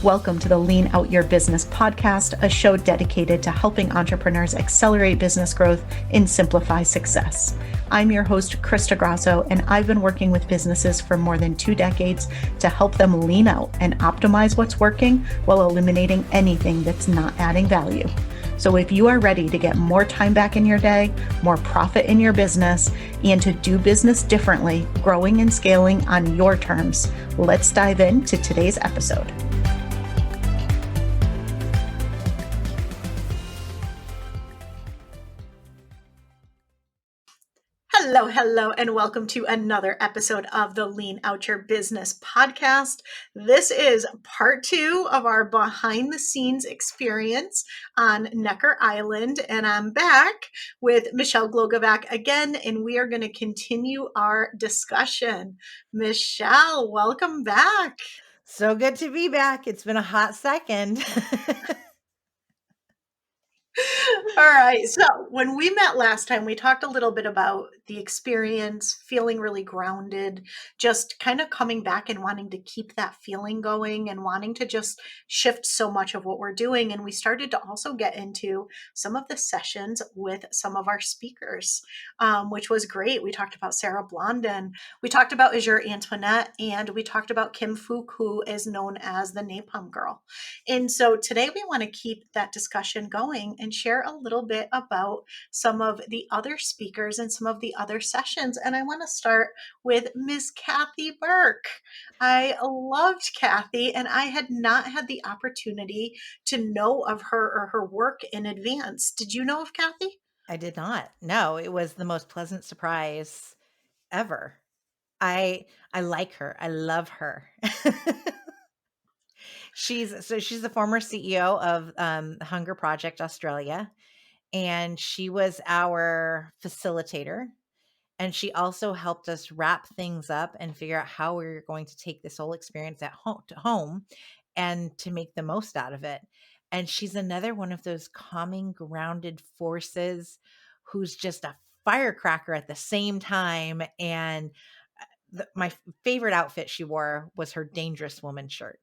Welcome to the Lean Out Your Business podcast, a show dedicated to helping entrepreneurs accelerate business growth and simplify success. I'm your host, Crista Grasso, and I've been working with businesses for more than 2 decades to help them lean out and optimize what's working while eliminating anything that's not adding value. So if you are ready to get more time back in your day, more profit in your business, and to do business differently, growing and scaling on your terms, let's dive into today's episode. Hello, and welcome to another episode of the Lean Out Your Business podcast. This is part 2 of our behind the scenes experience on Necker Island, and I'm back with Michelle Glogovac again, and we are going to continue our discussion. Michelle, welcome back. So good to be back. It's been a hot second. All right. So when we met last time, we talked a little bit about the experience, feeling really grounded, just kind of coming back and wanting to keep that feeling going and wanting to just shift so much of what we're doing. And we started to also get into some of the sessions with some of our speakers, which was great. We talked about Sarah Blondin. We talked about Azure Antoinette, and we talked about Kim Fook, who is known as the Napalm Girl. And so today we want to keep that discussion going and share a little bit about some of the other speakers and some of the other sessions. And I want to start with Miss Cathy Burke. I loved Cathy, and I had not had the opportunity to know of her or her work in advance. Did you know of Cathy? I did not. No, it was the most pleasant surprise ever. I like her. I love her. She's the former CEO of Hunger Project Australia, and she was our facilitator. And she also helped us wrap things up and figure out how we were going to take this whole experience at home and to make the most out of it. And she's another one of those calming, grounded forces who's just a firecracker at the same time. And my favorite outfit she wore was her Dangerous Woman shirt,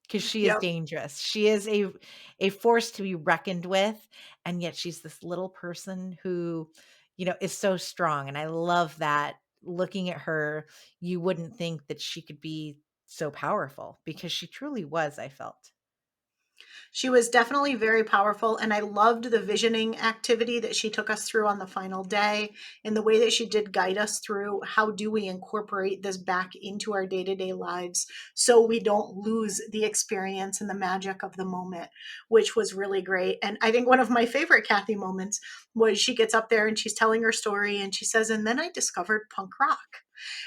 because she is dangerous. She is a force to be reckoned with. And yet she's this little person who, is so strong. And I love that. Looking at her, you wouldn't think that she could be so powerful, because she truly was, I felt. She was definitely very powerful, and I loved the visioning activity that she took us through on the final day, and the way that she did guide us through how do we incorporate this back into our day-to-day lives so we don't lose the experience and the magic of the moment, which was really great. And I think one of my favorite Cathy moments was she gets up there and she's telling her story, and she says, and then I discovered punk rock.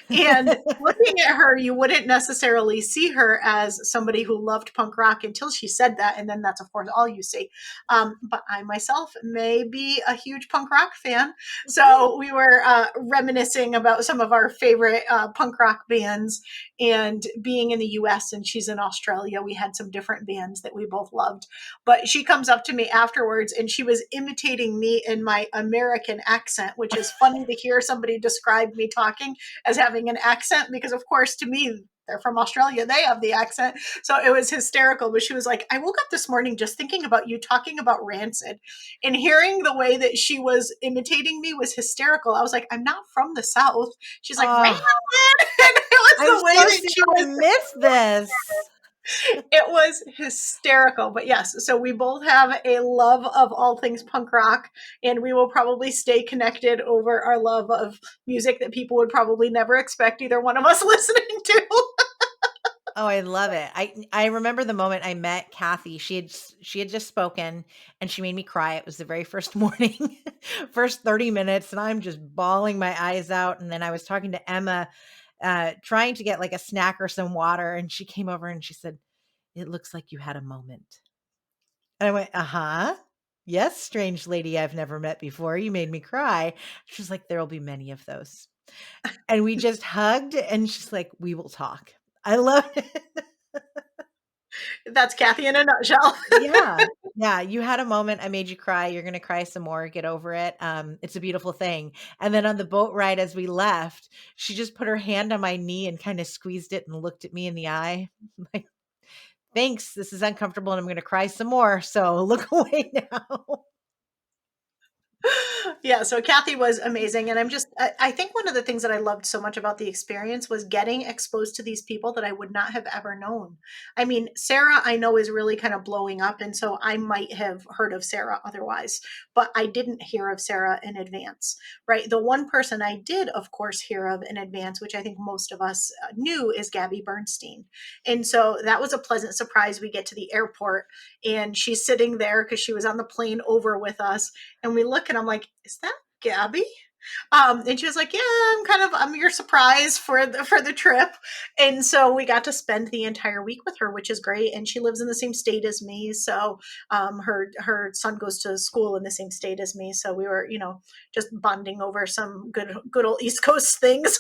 And looking at her, you wouldn't necessarily see her as somebody who loved punk rock until she said that. And then that's, of course, all you see. But I myself may be a huge punk rock fan. So we were reminiscing about some of our favorite punk rock bands, and being in the US and she's in Australia, we had some different bands that we both loved. But she comes up to me afterwards and she was imitating me in my American accent, which is funny to hear somebody describe me talking as having an accent, because of course to me, they're from Australia, they have the accent. So it was hysterical. But she was like, I woke up this morning just thinking about you talking about Rancid, and hearing the way that she was imitating me was hysterical. I was like, I'm not from the South. She's like, Rancid. And it was the way that she was. I missed this. It was hysterical. But yes, so we both have a love of all things punk rock, and we will probably stay connected over our love of music that people would probably never expect either one of us listening to. Oh, I love it. I remember the moment I met Cathy. She had just spoken, and she made me cry. It was the very first morning, first 30 minutes, and I'm just bawling my eyes out. And then I was talking to Emma, trying to get like a snack or some water, and she came over and she said, it looks like you had a moment. And I went, uh-huh. Yes, strange lady I've never met before. You made me cry. She's like, there'll be many of those. And we just hugged, and she's like, we will talk. I love it. That's Cathy in a nutshell. Yeah. You had a moment. I made you cry. You're going to cry some more. Get over it. It's a beautiful thing. And then on the boat ride, as we left, she just put her hand on my knee and kind of squeezed it and looked at me in the eye. Like, thanks. This is uncomfortable and I'm going to cry some more. So look away now. Yeah, so Cathy was amazing. And I think one of the things that I loved so much about the experience was getting exposed to these people that I would not have ever known. I mean, Sarah, I know is really kind of blowing up. And so I might have heard of Sarah otherwise, but I didn't hear of Sarah in advance, right? The one person I did, of course, hear of in advance, which I think most of us knew, is Gabby Bernstein. And so that was a pleasant surprise. We get to the airport and she's sitting there because she was on the plane over with us, and we look and I'm like, is that Gabby? And she was like, yeah, I'm your surprise for the trip. And so we got to spend the entire week with her, which is great. And she lives in the same state as me. So her son goes to school in the same state as me. So we were, just bonding over some good old East Coast things.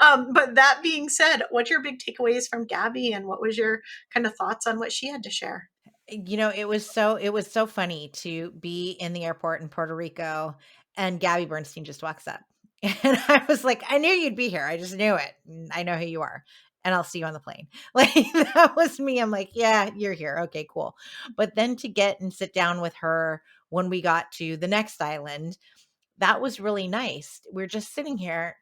But that being said, what's your big takeaways from Gabby, and what was your kind of thoughts on what she had to share? It was so funny to be in the airport in Puerto Rico and Gabby Bernstein just walks up. And I was like, I knew you'd be here. I just knew it. I know who you are. And I'll see you on the plane. Like that was me. I'm like, yeah, you're here. Okay, cool. But then to get and sit down with her when we got to the next island, that was really nice. We're just sitting here.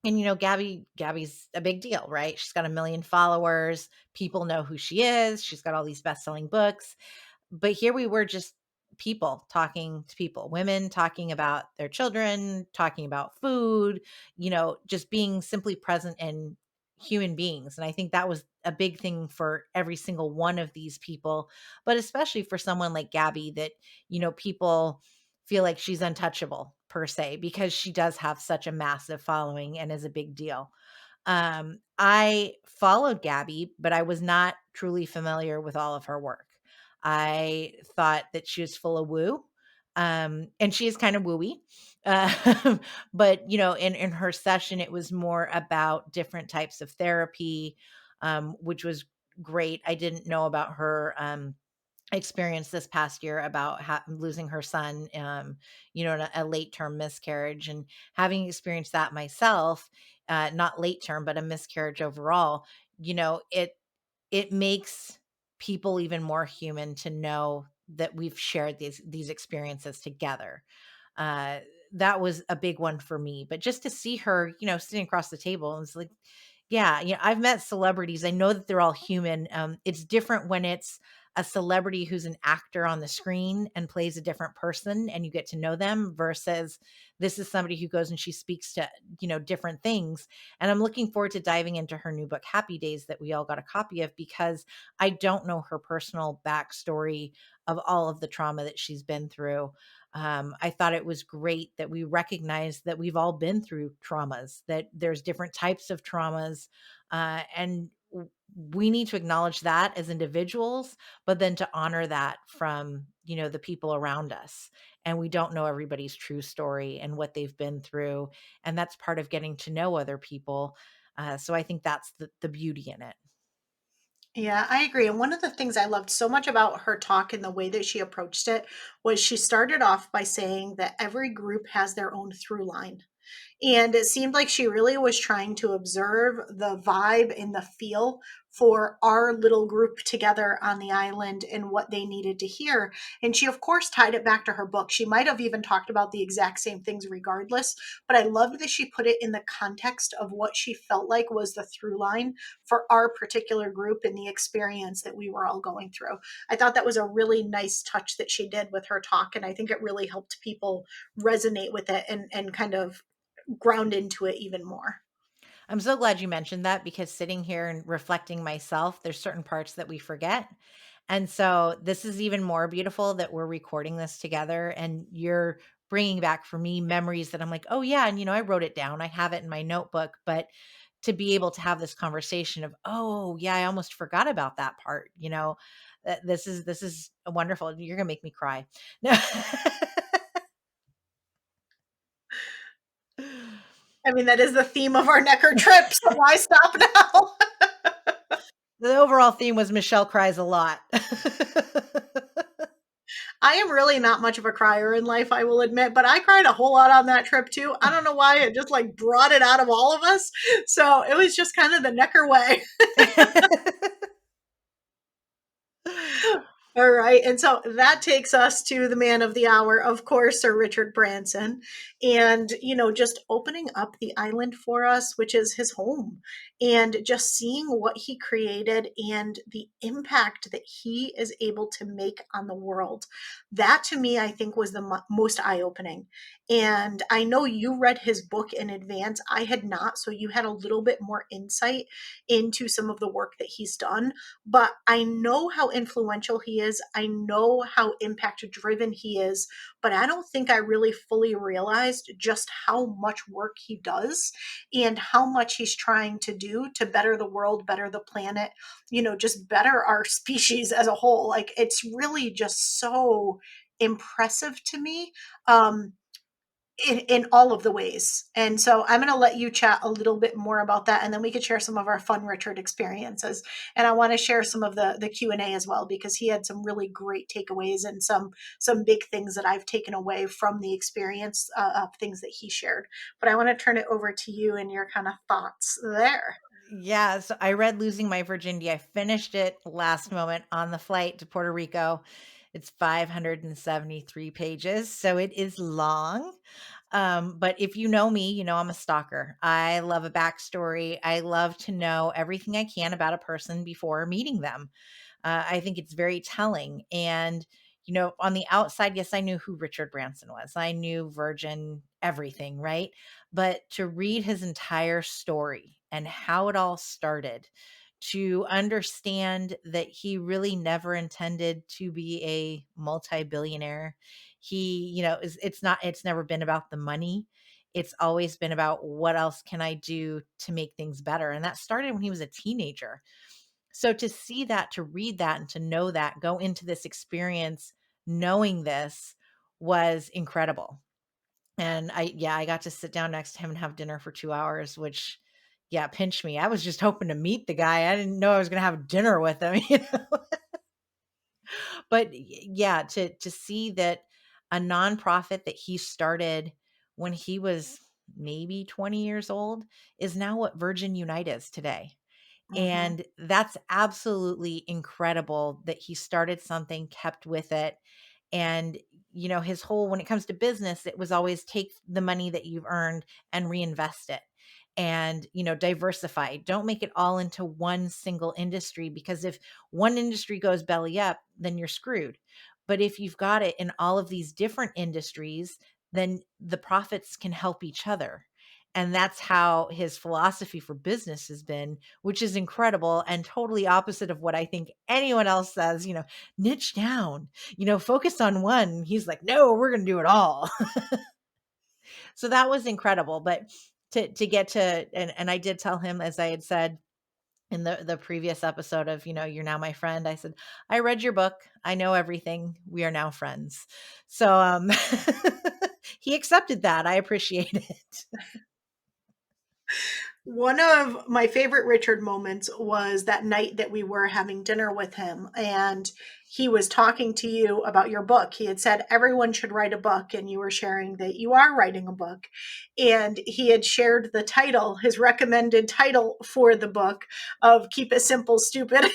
And Gabby's a big deal, right? She's got 1 million followers. People know who she is. She's got all these best-selling books. But here we were, just people talking to people, women talking about their children, talking about food, just being simply present in human beings. And I think that was a big thing for every single one of these people, but especially for someone like Gabby that, people feel like she's untouchable per se, because she does have such a massive following and is a big deal. I followed Gabby, but I was not truly familiar with all of her work. I thought that she was full of woo. And she is kind of wooey. Uh, but in her session, it was more about different types of therapy, which was great. I didn't know about her experience this past year about losing her son, in a late term miscarriage, and having experienced that myself, not late term, but a miscarriage overall. It makes people even more human to know that we've shared these experiences together. Uh, that was a big one for me. But just to see her, sitting across the table, and it's like, yeah, I've met celebrities. I know that they're all human. It's different when it's a celebrity who's an actor on the screen and plays a different person and you get to know them, versus this is somebody who goes and she speaks to, different things. And I'm looking forward to diving into her new book, Happy Days, that we all got a copy of, because I don't know her personal backstory of all of the trauma that she's been through. I thought it was great that we recognize that we've all been through traumas, that there's different types of traumas, and we need to acknowledge that as individuals, but then to honor that from, the people around us. And we don't know everybody's true story and what they've been through. And that's part of getting to know other people. So I think that's the beauty in it. Yeah, I agree. And one of the things I loved so much about her talk and the way that she approached it was she started off by saying that every group has their own through line. And it seemed like she really was trying to observe the vibe and the feel for our little group together on the island and what they needed to hear. And she, of course, tied it back to her book. She might have even talked about the exact same things regardless, but I loved that she put it in the context of what she felt like was the through line for our particular group and the experience that we were all going through. I thought that was a really nice touch that she did with her talk. And I think it really helped people resonate with it and kind of ground into it even more. I'm so glad you mentioned that, because sitting here and reflecting myself, there's certain parts that we forget. And so this is even more beautiful that we're recording this together and you're bringing back for me memories that I'm like, oh, yeah. And, I wrote it down. I have it in my notebook. But to be able to have this conversation of, oh, yeah, I almost forgot about that part. This is wonderful. You're going to make me cry. I mean, that is the theme of our Necker trip, so why stop now? The overall theme was Michelle cries a lot. I am really not much of a crier in life, I will admit, but I cried a whole lot on that trip too. I don't know why, it just like brought it out of all of us. So it was just kind of the Necker way. All right. And so that takes us to the man of the hour, of course, Sir Richard Branson. And, just opening up the island for us, which is his home, and just seeing what he created and the impact that he is able to make on the world. That to me, I think, was the most eye opening. And I know you read his book in advance. I had not. So you had a little bit more insight into some of the work that he's done, but I know how influential he is. I know how impact driven he is, but I don't think I really fully realized just how much work he does and how much he's trying to do to better the world, better the planet, just better our species as a whole. Like, it's really just so impressive to me. In all of the ways. And so I'm going to let you chat a little bit more about that, and then we could share some of our fun Richard experiences. And I want to share some of the Q&A as well, because he had some really great takeaways and some big things that I've taken away from the experience of things that he shared. But I want to turn it over to you and your kind of thoughts there. Yeah, so I read Losing My Virginity. I finished it last moment on the flight to Puerto Rico. It's 573 pages, so it is long. But if you know me, you know I'm a stalker. I love a backstory. I love to know everything I can about a person before meeting them. I think it's very telling. And, on the outside, yes, I knew who Richard Branson was. I knew Virgin everything, right? But to read his entire story and how it all started, to understand that he really never intended to be a multi-billionaire. It's never been about the money. It's always been about what else can I do to make things better. And that started when he was a teenager. So to see that, to read that, and to know that, go into this experience knowing this was incredible. And I got to sit down next to him and have dinner for 2 hours, which, yeah, pinched me. I was just hoping to meet the guy. I didn't know I was going to have dinner with him, But yeah, to see that a nonprofit that he started when he was maybe 20 years old is now what Virgin Unite is today. Mm-hmm. And that's absolutely incredible that he started something, kept with it. And, his whole, when it comes to business, it was always take the money that you've earned and reinvest it and, diversify. Don't make it all into one single industry, because if one industry goes belly up, then you're screwed. But if you've got it in all of these different industries, then the profits can help each other. And that's how his philosophy for business has been, which is incredible and totally opposite of what I think anyone else says, niche down, focus on one. He's like, no, we're going to do it all. So that was incredible. But to get to, and I did tell him, as I had said in the previous episode of, you're now my friend, I said, I read your book. I know everything. We are now friends. So, he accepted that. I appreciate it. One of my favorite Richard moments was that night that we were having dinner with him, and he was talking to you about your book. He had said everyone should write a book, and you were sharing that you are writing a book. And he had shared the title, his recommended title for the book, of Keep It Simple, Stupid.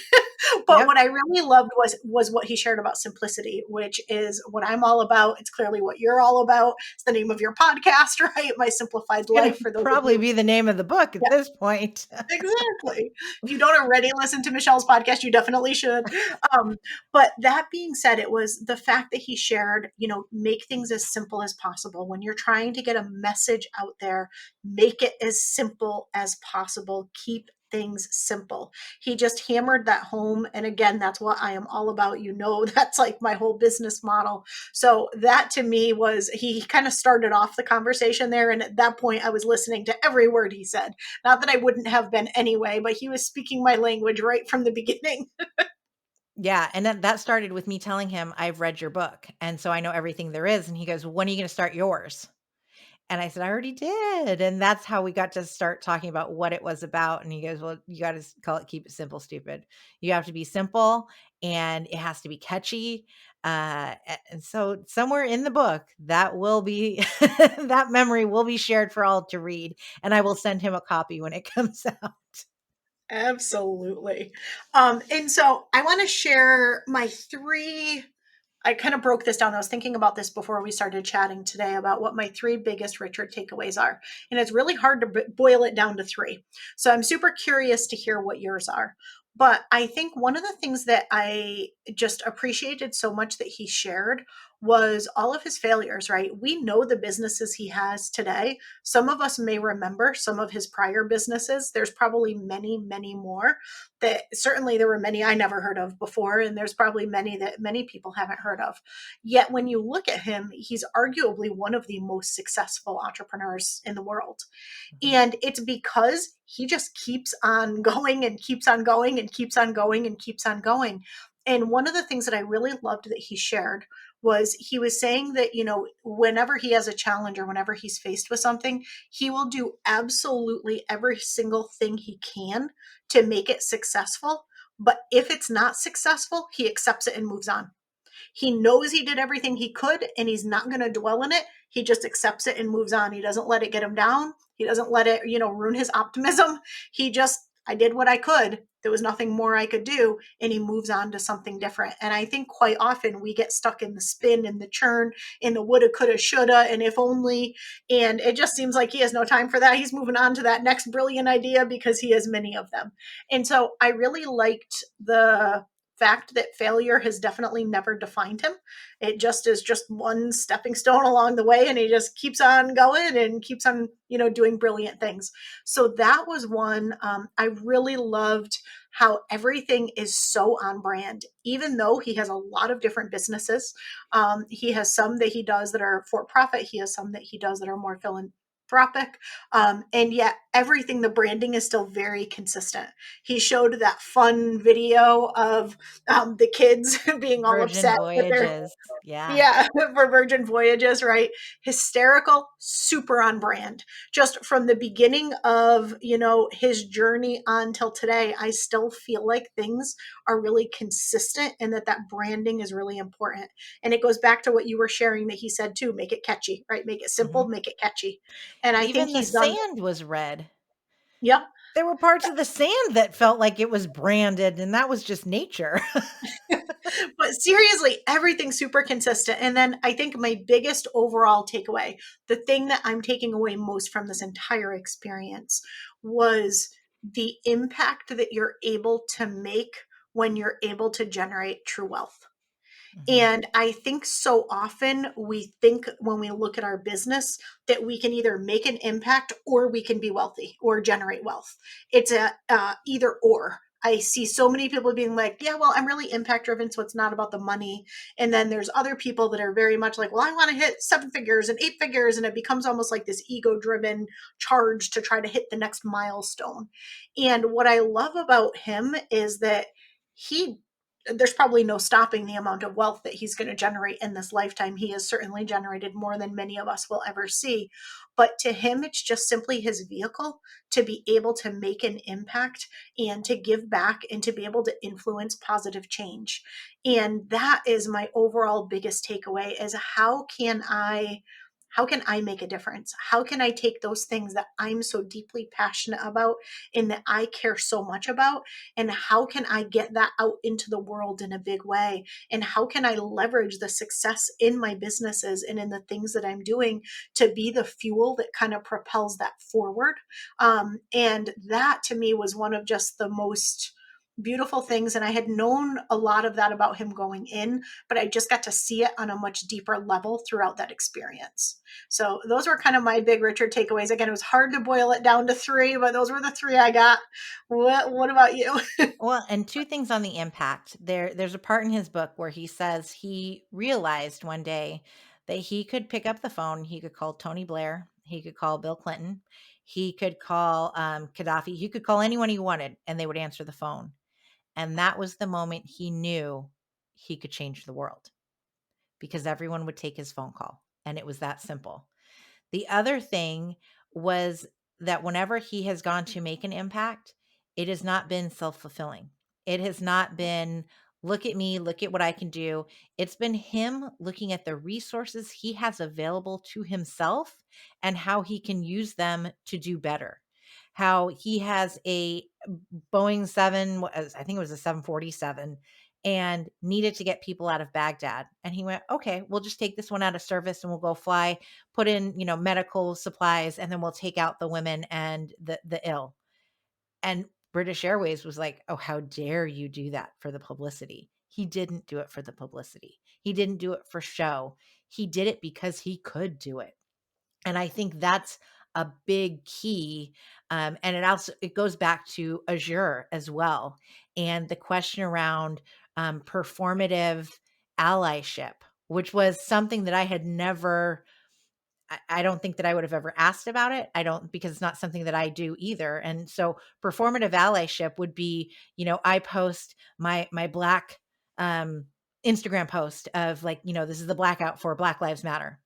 But Yep. what I really loved was what he shared about simplicity, which is what I'm all about. It's clearly what you're all about. It's the name of your podcast, right? My Simplified It's going Life, to for those of probably you. be the name of the book at Yeah, this point. exactly. If you don't already listen to Michelle's podcast, you definitely should. Um, but that being said, it was the fact that he shared, make things as simple as possible. When you're trying to get a message out there, make it as simple as possible. Keep things simple. He just hammered that home. And again, that's what I am all about. That's like my whole business model. So that to me was, he kind of started off the conversation there. And at that point, I was listening to every word he said. Not that I wouldn't have been anyway, but he was speaking my language right from the beginning. Yeah, and that started with me telling him, "I've read your book, and so I know everything there is." And he goes, "When are you gonna start yours?" And I said, "I already did." And that's how we got to start talking about what it was about. And he goes, "Well, you gotta call it Keep It Simple, Stupid. You have to be simple, and it has to be catchy." And so somewhere in the book, that will be that memory will be shared for all to read, and I will send him a copy when it comes out. Absolutely. And so I want to share my three. I kind of broke this down. I was thinking about this before we started chatting today about what my three biggest Richard takeaways are. And it's really hard to boil it down to three. So I'm super curious to hear what yours are. But I think one of the things that I just appreciated so much that he shared was all of his failures, right? We know the businesses he has today. Some of us may remember some of his prior businesses. There's probably many, many more that certainly there were many I never heard of before. And there's probably many that many people haven't heard of. Yet when you look at him, he's arguably one of the most successful entrepreneurs in the world. Mhm. And it's because he just keeps on going and keeps on going and keeps on going and keeps on going. And one of the things that I really loved that he shared was he was saying that, whenever he has a challenge or whenever he's faced with something, he will do absolutely every single thing he can to make it successful. But if it's not successful, he accepts it and moves on. He knows he did everything he could and he's not going to dwell in it. He just accepts it and moves on. He doesn't let it get him down. He doesn't let it, ruin his optimism. He just, I did what I could. There was nothing more I could do. And he moves on to something different. And I think quite often we get stuck in the spin and the churn, in the woulda, coulda, shoulda, and if only. And it just seems like he has no time for that. He's moving on to that next brilliant idea because he has many of them. And so I really liked the fact that failure has definitely never defined him. It just is just one stepping stone along the way, and he just keeps on going and keeps on, doing brilliant things. So that was one. I really loved how everything is so on brand, even though he has a lot of different businesses. He has some that he does that are for profit. He has some that he does that are more philanthropic. And yet everything, the branding is still very consistent. He showed that fun video of the kids being all Virgin upset that they're, Voyages. Yeah. yeah, for Virgin Voyages, right? Hysterical, super on brand. Just from the beginning of, his journey until today, I still feel like things are really consistent and that branding is really important. And it goes back to what you were sharing that he said too, make it catchy, right? Make it simple, Mhm. make it catchy. And I think Even the he's done, sand was red. yep. There were parts of the sand that felt like it was branded, and that was just nature. But seriously, everything's super consistent. And then I think my biggest overall takeaway, the thing that I'm taking away most from this entire experience was the impact that you're able to make when you're able to generate true wealth. Mhm. And I think so often we think when we look at our business that we can either make an impact or we can be wealthy or generate wealth. It's a either or. I see so many people being like, yeah, well, I'm really impact driven, so it's not about the money. And then there's other people that are very much like, well, I want to hit 7 figures and 8 figures. And it becomes almost like this ego driven charge to try to hit the next milestone. And what I love about him is that he there's probably no stopping the amount of wealth that he's going to generate in this lifetime. He has certainly generated more than many of us will ever see. But to him, it's just simply his vehicle to be able to make an impact and to give back and to be able to influence positive change. And that is my overall biggest takeaway is how can I make a difference? How can I take those things that I'm so deeply passionate about and that I care so much about, and how can I get that out into the world in a big way? And how can I leverage the success in my businesses and in the things that I'm doing to be the fuel that kind of propels that forward? And that to me was one of just the most beautiful things. And I had known a lot of that about him going in, but I just got to see it on a much deeper level throughout that experience. So those were kind of my big Richard takeaways. Again, it was hard to boil it down to three, but those were the three I got. What about you? Well, and two things on the impact. There's a part in his book where he says he realized one day that he could pick up the phone, he could call Tony Blair, he could call Bill Clinton, he could call Gaddafi, he could call anyone he wanted, and they would answer the phone. And that was the moment he knew he could change the world because everyone would take his phone call. And it was that simple. The other thing was that whenever he has gone to make an impact, it has not been self fulfilling. It has not been, look at me, look at what I can do. It's been him looking at the resources he has available to himself and how he can use them to do better. how he has a Boeing 7, I think it was a 747, and needed to get people out of Baghdad. And he went, okay, we'll just take this one out of service and we'll go fly, put in, medical supplies, and then we'll take out the women and the ill. And British Airways was like, oh, how dare you do that for the publicity? He didn't do it for the publicity. He didn't do it for show. He did it because he could do it. And I think that's a big key. And it goes back to Azure as well. And the question around performative allyship, which was something that I had never, I don't think that I would have ever asked about it. I don't, because it's not something that I do either. And so performative allyship would be, I post my black Instagram post of like, this is the blackout for Black Lives Matter.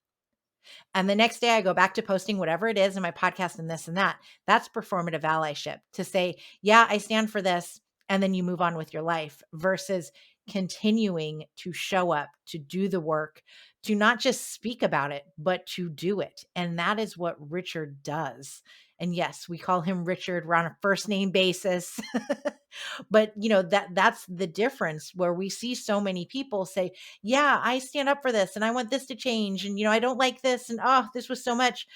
And the next day I go back to posting whatever it is in my podcast and this and that. That's performative allyship, to say, yeah, I stand for this. And then you move on with your life, versus continuing to show up, to do the work, to not just speak about it, but to do it. And that is what Richard does. And yes, we call him Richard. We're on a first name basis. But that's the difference, where we see so many people say, yeah, I stand up for this and I want this to change. And, I don't like this. And, oh, this was so much.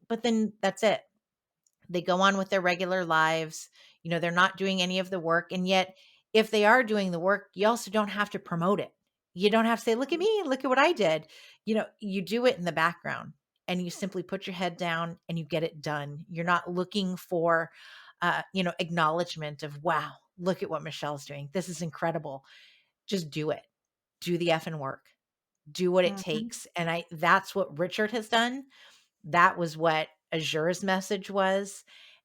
But then that's it. They go on with their regular lives. They're not doing any of the work. And yet, if they are doing the work, you also don't have to promote it. You don't have to say, look at me, look at what I did. You do it in the background, and you simply put your head down and you get it done. You're not looking for, acknowledgement of, wow, look at what Michelle's doing. This is incredible. Just do it. Do the effing work. Do what it Mhm. takes. And that's what Richard has done. That was what Azure's message was.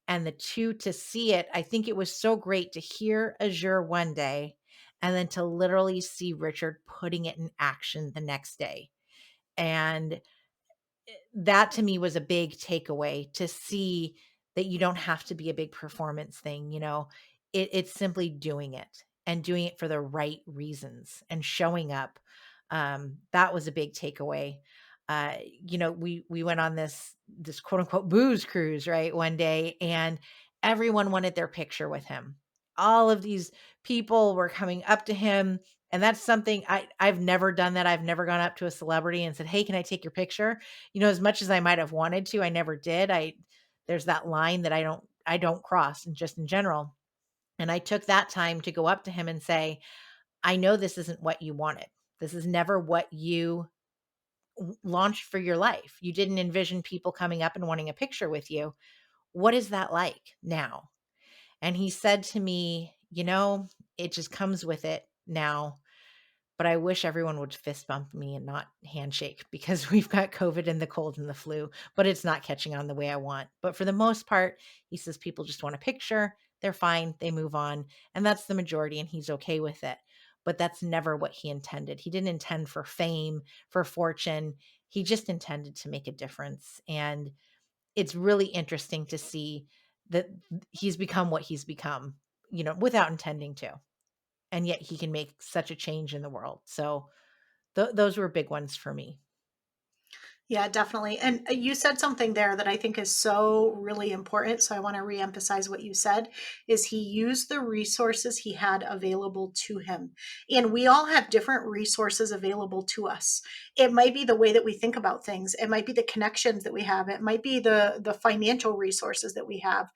And the two, to see it, I think it was so great to hear Azure one day and then to literally see Richard putting it in action the next day. And that to me was a big takeaway, to see that you don't have to be a big performance thing. It's simply doing it, and doing it for the right reasons, and showing up. That was a big takeaway. We went on this quote unquote booze cruise, right, one day, and everyone wanted their picture with him. All of these people were coming up to him, and that's something I've never done. That I've never gone up to a celebrity and said, hey, can I take your picture? As much as I might have wanted to, I never did. There's that line that I don't cross, and just in general. And I took that time to go up to him and say, I know this isn't what you wanted. This is never what you launched for your life. You didn't envision people coming up and wanting a picture with you. What is that like now? And he said to me, it just comes with it now. But I wish everyone would fist bump me and not handshake, because we've got COVID and the cold and the flu, but it's not catching on the way I want. But for the most part, he says people just want a picture. They're fine. They move on. And that's the majority, and he's okay with it. But that's never what he intended. He didn't intend for fame, for fortune. He just intended to make a difference. And it's really interesting to see that he's become what he's become, without intending to. And yet he can make such a change in the world. So those were big ones for me. Yeah, definitely. And you said something there that I think is so really important. So I want to reemphasize what you said, is he used the resources he had available to him. And we all have different resources available to us. It might be the way that we think about things. It might be the connections that we have. It might be the financial resources that we have.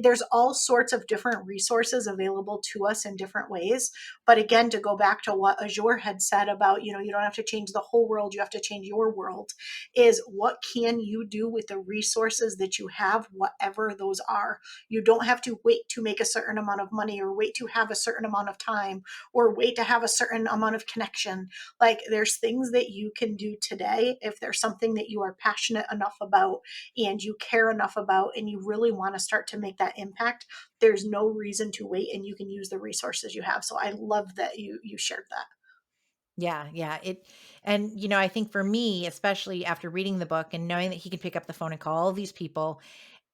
There's all sorts of different resources available to us in different ways. But again, to go back to what Azure had said about, you don't have to change the whole world, you have to change your world, is what can you do with the resources that you have, whatever those are. You don't have to wait to make a certain amount of money, or wait to have a certain amount of time, or wait to have a certain amount of connection. Like, there's things that you can do today. If there's something that you are passionate enough about and you care enough about and you really want to start to make that impact, there's no reason to wait, and you can use the resources you have. So I love that you shared that. Yeah, yeah. And I think for me, especially after reading the book and knowing that he can pick up the phone and call all these people,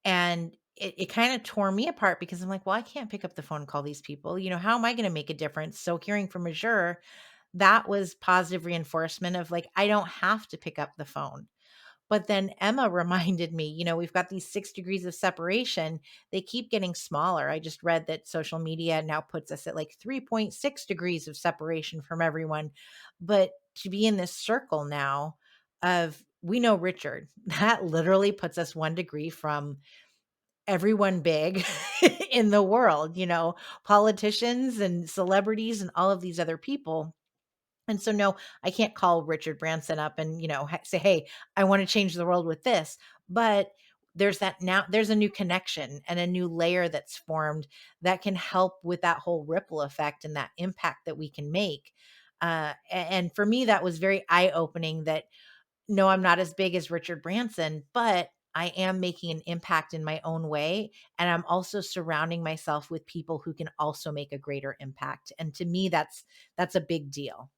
and it kind of tore me apart, because I'm like, well, I can't pick up the phone and call these people. How am I going to make a difference? So hearing from Azure, that was positive reinforcement of like, I don't have to pick up the phone. But then Emma reminded me, we've got these 6 degrees of separation. They keep getting smaller. I just read that social media now puts us at like 3.6 degrees of separation from everyone. But to be in this circle now of, we know Richard, that literally puts us 1 degree from everyone big in the world, politicians and celebrities and all of these other people. And so, no, I can't call Richard Branson up and, say, hey, I want to change the world with this. But there's a new connection and a new layer that's formed that can help with that whole ripple effect and that impact that we can make. And for me, that was very eye opening that no, I'm not as big as Richard Branson, but I am making an impact in my own way. And I'm also surrounding myself with people who can also make a greater impact. And to me, that's a big deal.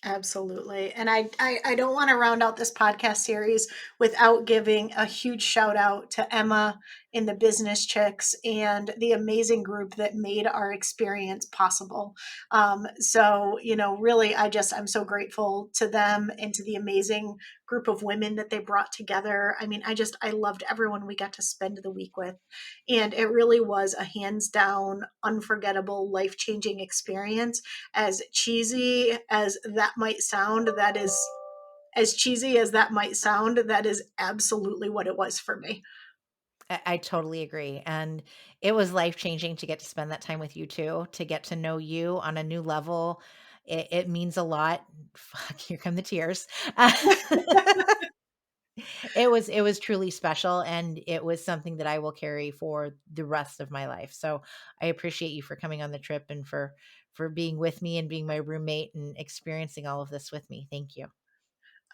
Absolutely. And I don't want to round out this podcast series without giving a huge shout out to Emma in the Business Chicks and the amazing group that made our experience possible. Really, I'm so grateful to them and to the amazing group of women that they brought together. I mean, I loved everyone we got to spend the week with. And it really was a hands down, unforgettable, life changing experience. As cheesy as that might sound, that is absolutely what it was for me. I totally agree. And it was life changing to get to spend that time with you too, to get to know you on a new level. It means a lot. Fuck, here come the tears. It was truly special, and it was something that I will carry for the rest of my life. So I appreciate you for coming on the trip and for being with me and being my roommate and experiencing all of this with me. Thank you.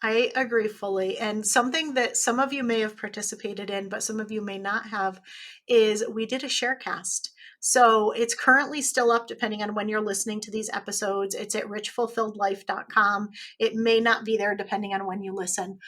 I agree fully. And something that some of you may have participated in, but some of you may not have, is we did a sharecast. So it's currently still up depending on when you're listening to these episodes. It's at richfulfilledlife.com. It may not be there depending on when you listen.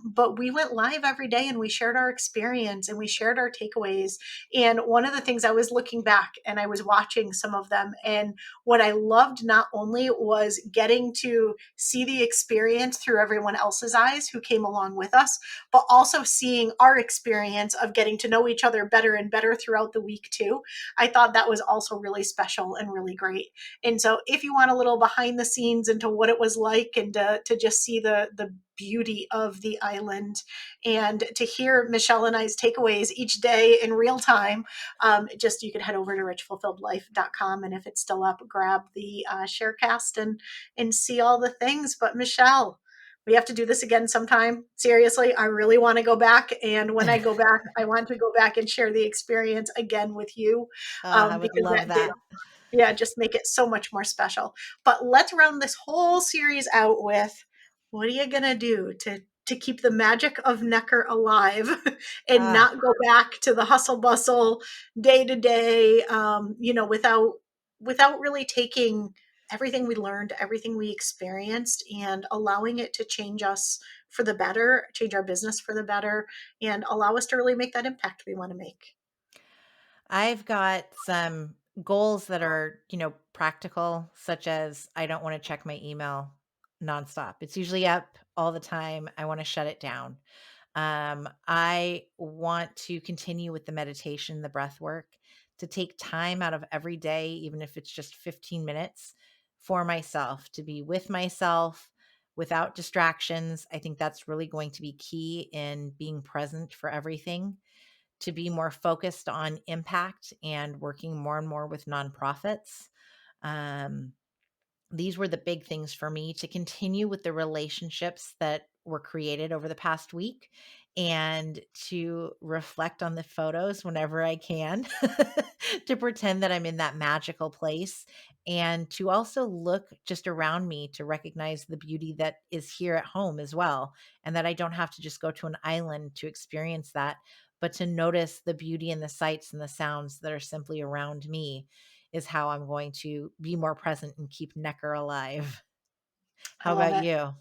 But we went live every day and we shared our experience and we shared our takeaways. And one of the things, I was looking back and I was watching some of them, and what I loved not only was getting to see the experience through everyone else's eyes who came along with us, but also seeing our experience of getting to know each other better and better throughout the week too. I thought that was also really special and really great. And so if you want a little behind the scenes into what it was like, and to just see the beauty of the island and to hear Michelle and I's takeaways each day in real time, just you could head over to richfulfilledlife.com. And if it's still up, grab the sharecast and see all the things. But Michelle, we have to do this again sometime. Seriously, I really want to go back. And when I go back, I want to go back and share the experience again with you, I would because love that did, that. yeah, just make it so much more special. But let's round this whole series out with, what are you going to do to keep the magic of Necker alive and Ah, not go back to the hustle bustle day to day, without really taking everything we learned, everything we experienced, and allowing it to change us for the better, change our business for the better, and allow us to really make that impact we want to make. I've got some goals that are, practical, such as I don't want to check my email nonstop. It's usually up all the time. I want to shut it down. I want to continue with the meditation, the breath work, to take time out of every day, even if it's just 15 minutes for myself, to be with myself without distractions. I think that's really going to be key in being present for everything, to be more focused on impact and working more and more with nonprofits. Um, these were the big things for me, to continue with the relationships that were created over the past week and to reflect on the photos whenever I can, to pretend that I'm in that magical place, and to also look just around me to recognize the beauty that is here at home as well. And that I don't have to just go to an island to experience that, but to notice the beauty and the sights and the sounds that are simply around me is how I'm going to be more present and keep Necker alive. I How love about it. you?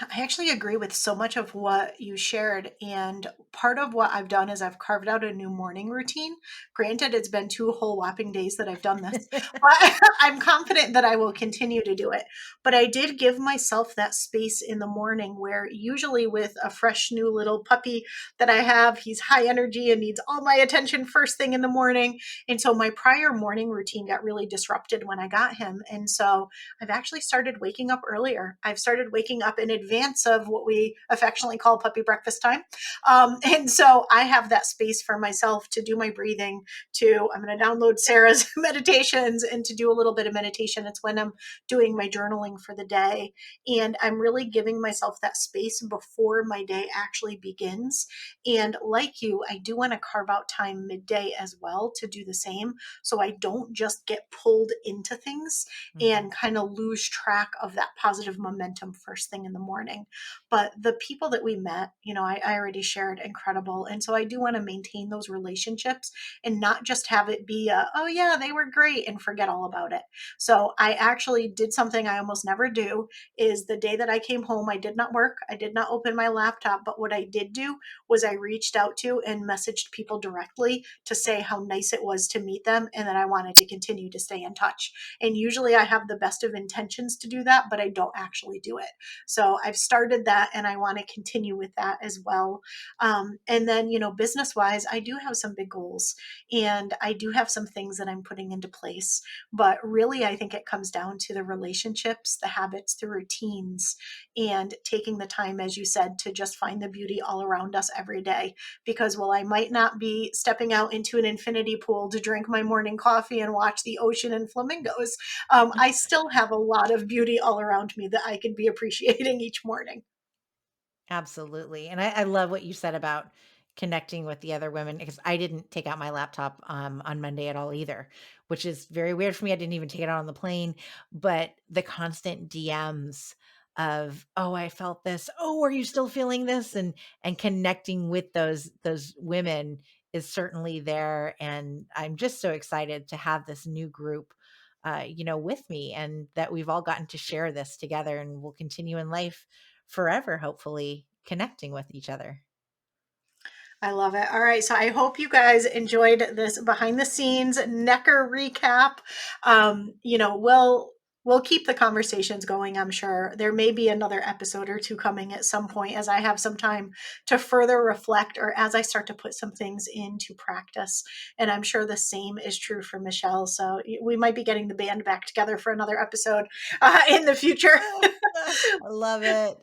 I actually agree with so much of what you shared. And part of what I've done is I've carved out a new morning routine. Granted, it's been 2 whole whopping days that I've done this, but I'm confident that I will continue to do it. But I did give myself that space in the morning where usually with a fresh new little puppy that I have, he's high energy and needs all my attention first thing in the morning. And so my prior morning routine got really disrupted when I got him. And so I've actually started waking up earlier. I've started waking up in advance of what we affectionately call puppy breakfast time. And so I have that space for myself to do my breathing, I'm going to download Sarah's meditations and to do a little bit of meditation. It's when I'm doing my journaling for the day. And I'm really giving myself that space before my day actually begins. And like you, I do want to carve out time midday as well to do the same. So I don't just get pulled into things and kind of lose track of that positive momentum first thing in the morning. But the people that we met, I already shared incredible. And so I do want to maintain those relationships and not just have it be oh yeah, they were great and forget all about it. So I actually did something I almost never do is the day that I came home, I did not work. I did not open my laptop, but what I did do was I reached out to and messaged people directly to say how nice it was to meet them and that I wanted to continue to stay in touch. And usually I have the best of intentions to do that, but I don't actually do it. So I've started that and I want to continue with that as well. And then, business wise, I do have some big goals and I do have some things that I'm putting into place. But really, I think it comes down to the relationships, the habits, the routines, and taking the time, as you said, to just find the beauty all around us every day. Because while I might not be stepping out into an infinity pool to drink my morning coffee and watch the ocean and flamingos, I still have a lot of beauty all around me that I could be appreciating each morning. Absolutely. And I love what you said about connecting with the other women because I didn't take out my laptop on Monday at all either, which is very weird for me. I didn't even take it out on the plane, but the constant DMs of, oh, I felt this. Oh, are you still feeling this? And connecting with those women is certainly there. And I'm just so excited to have this new group with me and that we've all gotten to share this together and we'll continue in life forever, hopefully connecting with each other. I love it. All right. So I hope you guys enjoyed this behind the scenes Necker recap. We'll keep the conversations going, I'm sure. There may be another episode or two coming at some point as I have some time to further reflect or as I start to put some things into practice. And I'm sure the same is true for Michelle. So we might be getting the band back together for another episode in the future. I love it.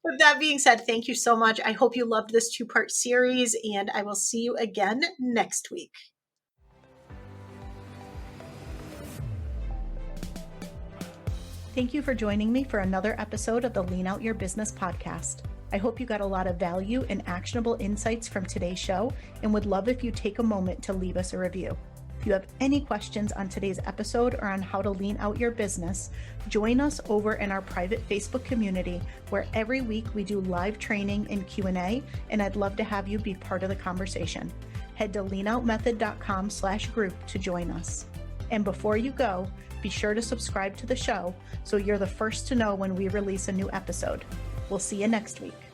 With that being said, thank you so much. I hope you loved this 2-part series, and I will see you again next week. Thank you for joining me for another episode of the Lean Out Your Business podcast. I hope you got a lot of value and actionable insights from today's show and would love if you take a moment to leave us a review. If you have any questions on today's episode or on how to lean out your business, join us over in our private Facebook community where every week we do live training and Q&A, and I'd love to have you be part of the conversation. Head to leanoutmethod.com/group to join us. And before you go, be sure to subscribe to the show so you're the first to know when we release a new episode. We'll see you next week.